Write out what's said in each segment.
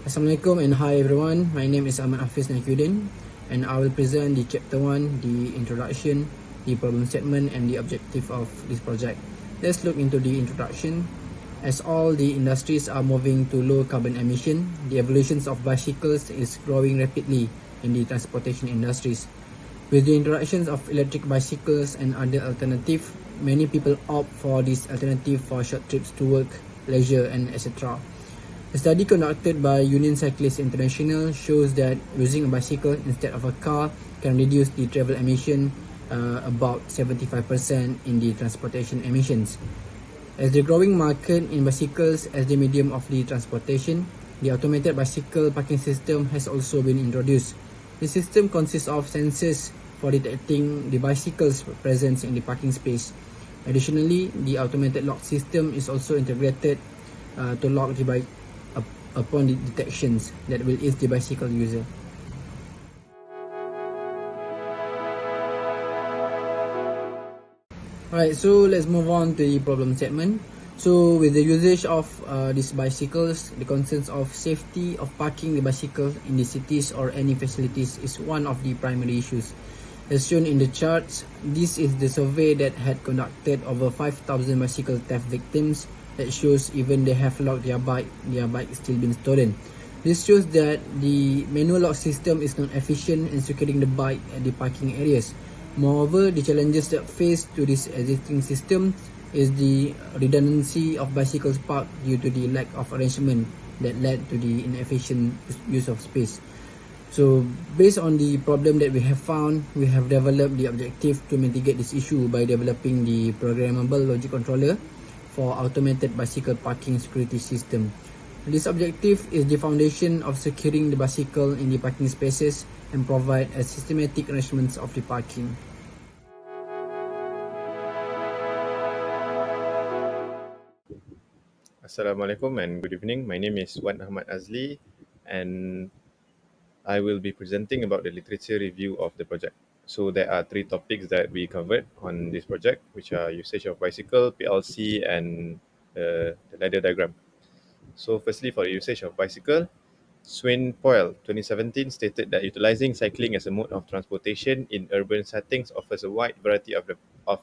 Assalamualaikum and hi everyone. My name is Ahmad Hafiz Nakyuddin and I will present the chapter 1, the introduction, the problem statement and the objective of this project. Let's look into the introduction. As all the industries are moving to low carbon emission, the evolutions of bicycles is growing rapidly in the transportation industries. With the introductions of electric bicycles and other alternatives, many people opt for this alternative for short trips to work, leisure and etc. A study conducted by Union Cyclists International shows that using a bicycle instead of a car can reduce the travel emission about 75% in the transportation emissions. As the growing market in bicycles as the medium of the transportation, the automated bicycle parking system has also been introduced. The system consists of sensors for detecting the bicycle's presence in the parking space. Additionally, the automated lock system is also integrated to lock the bike upon the detections that will ease the bicycle user. Alright, so let's move on to the problem statement. So with the usage of these bicycles, the concerns of safety of parking the bicycle in the cities or any facilities is one of the primary issues. As shown in the charts, this is the survey that had conducted over 5,000 bicycle theft victims that shows even they have locked their bike still been stolen. This shows that the manual lock system is not efficient in securing the bike at the parking areas. Moreover, the challenges that face to this existing system is the redundancy of bicycles parked due to the lack of arrangement that led to the inefficient use of space. So based on the problem that we have found, we have developed the objective to mitigate this issue by developing the programmable logic controller for automated bicycle parking security system. This objective is the foundation of securing the bicycle in the parking spaces and provide a systematic arrangements of the parking. Assalamualaikum and good evening. My name is Wan Ahmad Azli and I will be presenting about the literature review of the project. So there are three topics that we covered on this project, which are usage of bicycle, PLC, and the ladder diagram. So firstly, for the usage of bicycle, Swain Poyle, 2017, stated that utilizing cycling as a mode of transportation in urban settings offers a wide variety of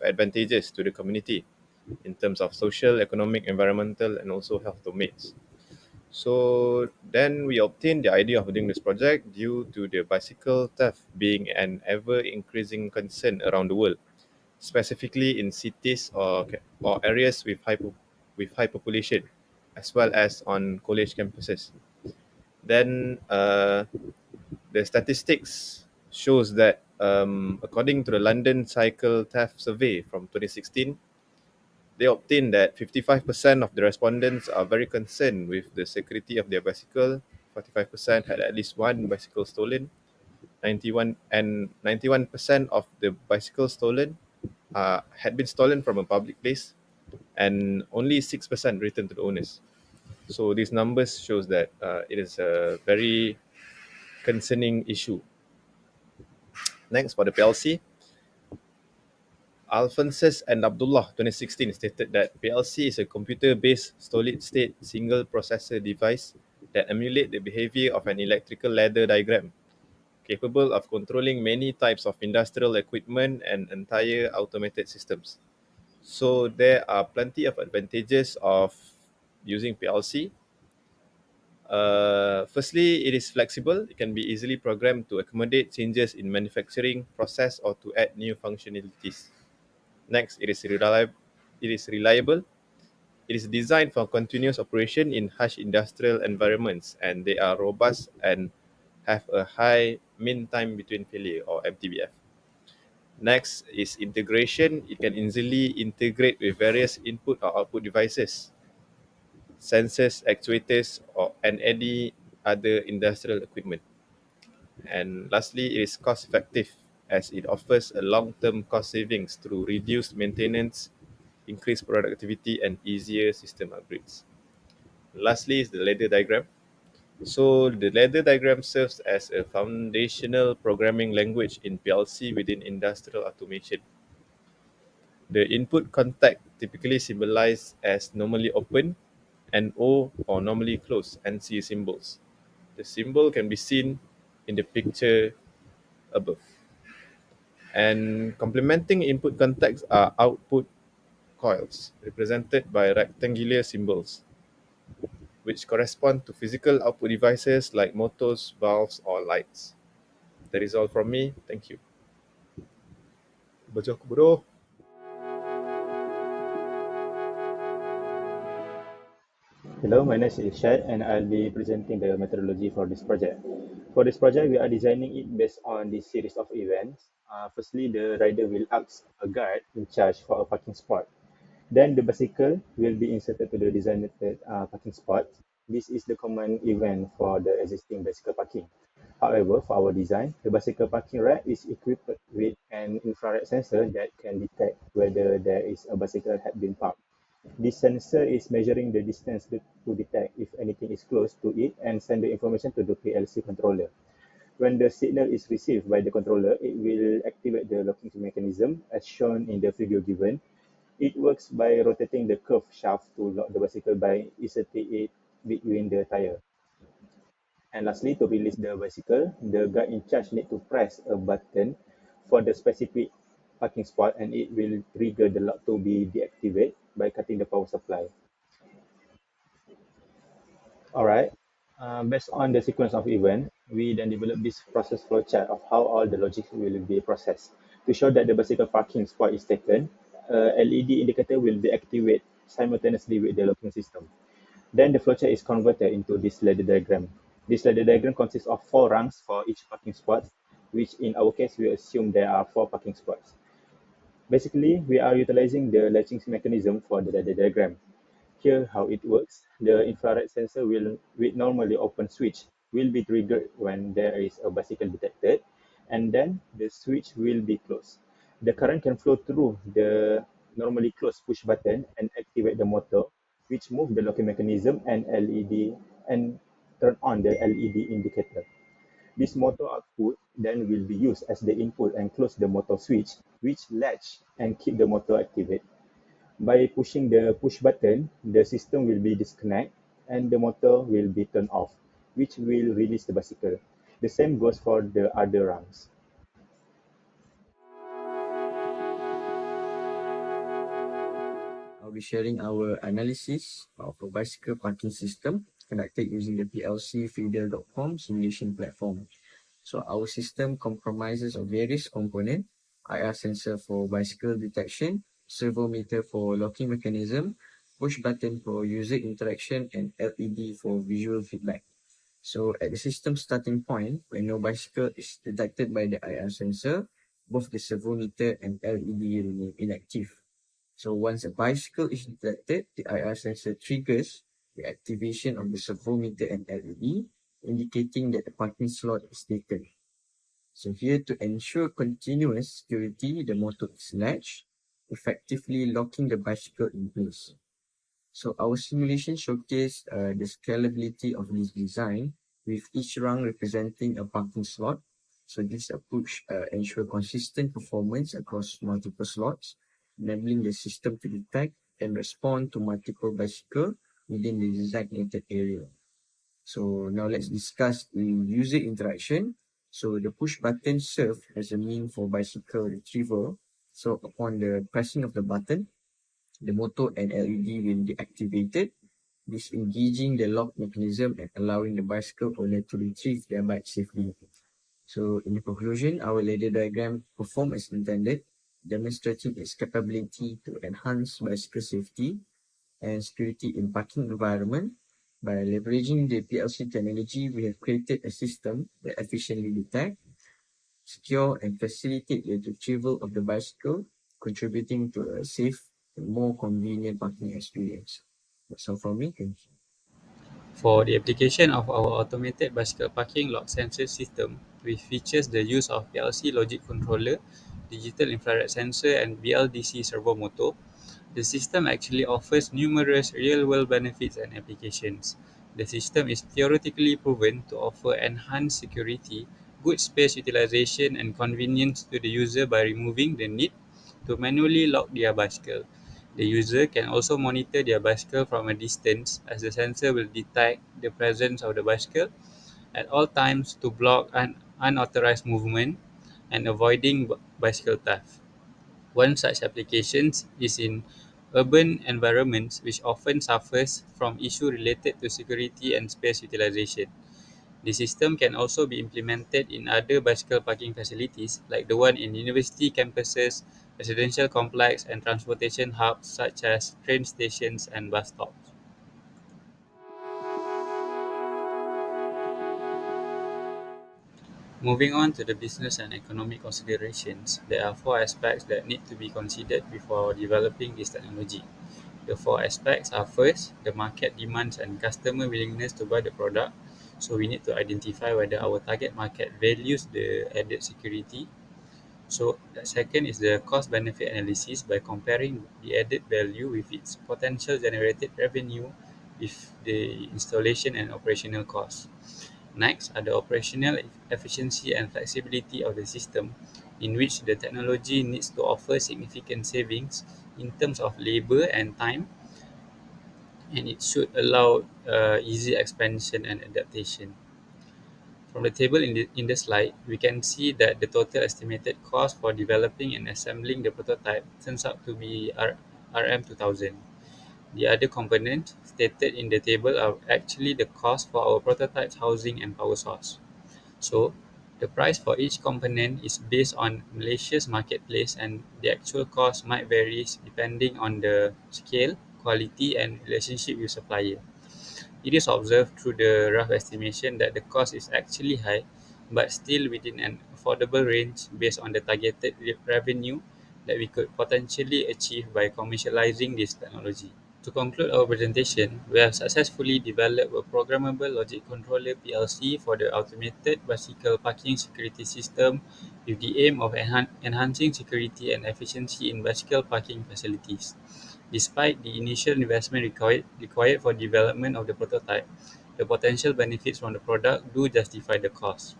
advantages to the community in terms of social, economic, environmental, and also health domains. So then we obtained the idea of doing this project due to the bicycle theft being an ever increasing concern around the world, specifically in cities or areas with with high population, as well as on college campuses. Then the statistics shows that according to the London Cycle Theft Survey from 2016, they obtained that 55% of the respondents are very concerned with the security of their bicycle. 45% had at least one bicycle stolen. 91% of the bicycles stolen had been stolen from a public place, and only 6% returned to the owners. So these numbers shows that it is a very concerning issue. Next, for the PLC, Alphonsus and Abdullah 2016 stated that PLC is a computer-based solid-state single processor device that emulate the behavior of an electrical ladder diagram, capable of controlling many types of industrial equipment and entire automated systems. So there are plenty of advantages of using PLC. Firstly, it is flexible. It can be easily programmed to accommodate changes in manufacturing process or to add new functionalities. Next, It is reliable. It is designed for continuous operation in harsh industrial environments, and they are robust and have a high mean time between failure or MTBF. Next is integration. It can easily integrate with various input or output devices, sensors, actuators, and any other industrial equipment. And lastly, it is cost effective as it offers a long-term cost savings through reduced maintenance, increased productivity, and easier system upgrades. Lastly is the ladder diagram. So the ladder diagram serves as a foundational programming language in PLC within industrial automation. The input contact typically symbolized as normally open and O or normally closed NC symbols. The symbol can be seen in the picture above. And complementing input contacts are output coils, represented by rectangular symbols, which correspond to physical output devices like motors, valves, or lights. That is all from me. Thank you. Baca aku bodoh. Hello, my name is Shad and I'll be presenting the methodology for this project. For this project, we are designing it based on this series of events. Firstly, the rider will ask a guard in charge for a parking spot. Then the bicycle will be inserted to the designated parking spot. This is the common event for the existing bicycle parking. However, for our design, the bicycle parking rack is equipped with an infrared sensor that can detect whether there is a bicycle had been parked. This sensor is measuring the distance to detect if anything is close to it and send the information to the PLC controller. When the signal is received by the controller, it will activate the locking mechanism as shown in the figure given. It works by rotating the curved shaft to lock the bicycle by inserting it between the tire. And lastly, to release the bicycle, the guy in charge need to press a button for the specific parking spot and it will trigger the lock to be deactivated by cutting the power supply. All right. Based on the sequence of event, we then develop this process flow chart of how all the logic will be processed. To show that the bicycle parking spot is taken, LED indicator will be activated simultaneously with the locking system. Then the flowchart is converted into this ladder diagram. This ladder diagram consists of four rungs for each parking spot, which in our case, we assume there are four parking spots. Basically, we are utilizing the latching mechanism for the ladder diagram. Here how it works. The infrared sensor will, with normally open switch, will be triggered when there is a bicycle detected, and then the switch will be closed. The current can flow through the normally closed push button and activate the motor, which move the locking mechanism and LED and turn on the LED indicator. This motor output then will be used as the input and close the motor switch, which latch and keep the motor activate. By pushing the push button, the system will be disconnect and the motor will be turned off, which will release the bicycle. The same goes for the other rungs. I'll be sharing our analysis of a bicycle parking system conducted using the PLC Feeder.com simulation platform. So our system compromises of various components: IR sensor for bicycle detection, servo meter for locking mechanism, push button for user interaction, and LED for visual feedback. So at the system starting point, when no bicycle is detected by the IR sensor, both the servo meter and LED remain inactive. So once a bicycle is detected, the IR sensor triggers the activation of the servo meter and LED, indicating that the parking slot is taken. So here, to ensure continuous security, the motor is latched, effectively locking the bicycle in place. So our simulation showcased the scalability of this design, with each rung representing a parking slot. So this approach ensure consistent performance across multiple slots, enabling the system to detect and respond to multiple bicycles within the designated area. So now let's discuss the user interaction. So the push button serves as a mean for bicycle retrieval. So upon the pressing of the button, the motor and LED will be activated, disengaging the lock mechanism and allowing the bicycle owner to retrieve their bike safely. So in conclusion, our ladder diagram performed as intended, demonstrating its capability to enhance bicycle safety and security in parking environment. By leveraging the PLC technology, we have created a system that efficiently detect, secure, and facilitate the retrieval of the bicycle, contributing to a safe and more convenient parking experience. That's all from me. Thank you. For the application of our automated bicycle parking lock sensor system, which features the use of PLC logic controller, digital infrared sensor, and BLDC servo motor, the system actually offers numerous real-world benefits and applications. The system is theoretically proven to offer enhanced security, good space utilization, and convenience to the user by removing the need to manually lock their bicycle. The user can also monitor their bicycle from a distance, as the sensor will detect the presence of the bicycle at all times to block unauthorized movement and avoiding bicycle theft. One such application is in urban environments, which often suffers from issues related to security and space utilization. The system can also be implemented in other bicycle parking facilities like the one in university campuses, residential complex, and transportation hubs such as train stations and bus stops. Moving on to the business and economic considerations, there are four aspects that need to be considered before developing this technology. The four aspects are: first, the market demands and customer willingness to buy the product. So we need to identify whether our target market values the added security. So the second is the cost benefit analysis by comparing the added value with its potential generated revenue with the installation and operational costs. Next are the operational efficiency and flexibility of the system, in which the technology needs to offer significant savings in terms of labor and time, and it should allow easy expansion and adaptation. From the table in the slide, we can see that the total estimated cost for developing and assembling the prototype turns out to be RM2000. The other components stated in the table are actually the cost for our prototype's housing and power source. So, the price for each component is based on Malaysia's marketplace, and the actual cost might vary depending on the scale, quality, and relationship with supplier. It is observed through the rough estimation that the cost is actually high, but still within an affordable range based on the targeted revenue that we could potentially achieve by commercializing this technology. To conclude our presentation, we have successfully developed a programmable logic controller PLC for the automated bicycle parking security system with the aim of enhancing security and efficiency in bicycle parking facilities. Despite the initial investment required for development of the prototype, the potential benefits from the product do justify the cost.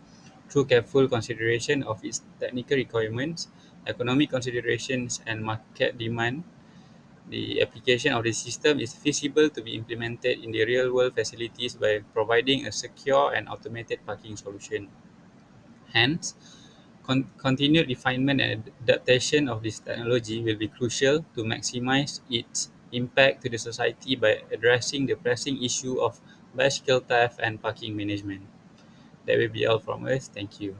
Through careful consideration of its technical requirements, economic considerations, and market demand, the application of the system is feasible to be implemented in the real-world facilities by providing a secure and automated parking solution. Hence, continued refinement and adaptation of this technology will be crucial to maximize its impact to the society by addressing the pressing issue of bicycle theft and parking management. That will be all from us. Thank you.